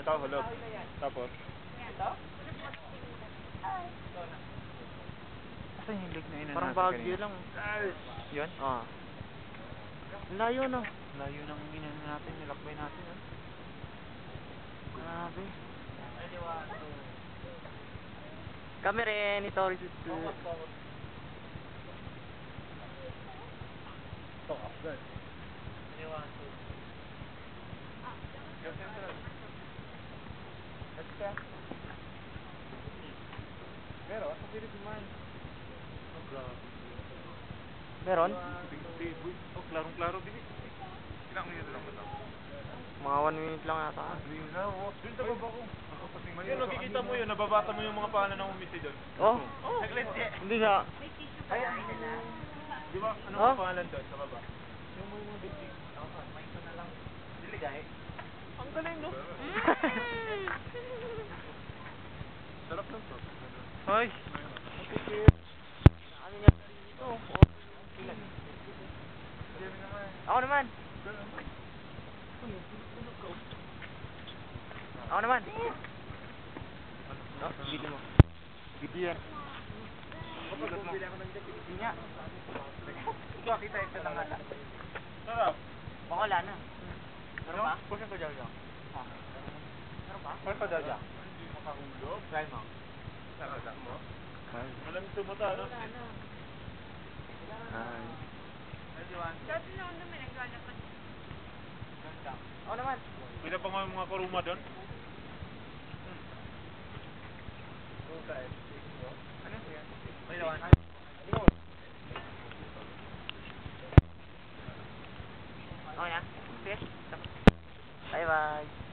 nakahulog. Tapos? Asan yung leg na ina Parang natin Baguio kanina? lang. Yun? Ah. Layo no. Layo ng ina natin, nilakbay natin. Grabe. Kami rin, ito rin. Pero, sa pilit naman. Meron? Oh, klarong-klaro, bilis. Ilang minuto lang ba ito? Mga 1 minute lang yata. Doon sa baba ko. Yun, nakikita mo yun, nababasa mo yung mga pangalan ng umisi doon. Oh? Oh, Hindi nga. di ba? Anong Oh? pangalan doon sa baba? Yung mga dibdib. May ito na lang. Diligay. Ang galing, no? Sarap lang to. Hoy! Ano nga rin dito? Ako naman. Ako naman. No, video mo. Video yan. Kapagod mo. Hindi nga. Ikaw, kita ito lang ata. Sarap. Baka wala na. Meron pa? Pusin ko dyan. Meron pa? Meron pa dyan. Hindi makahulog. Try mo. Sarap mo. Malamig tumata, no? Ay. Dati na ako naman naglalakad. Ako naman. Pila pa nga yung mga kuruma doon? May lawan. Okay na? Sige. Bye bye.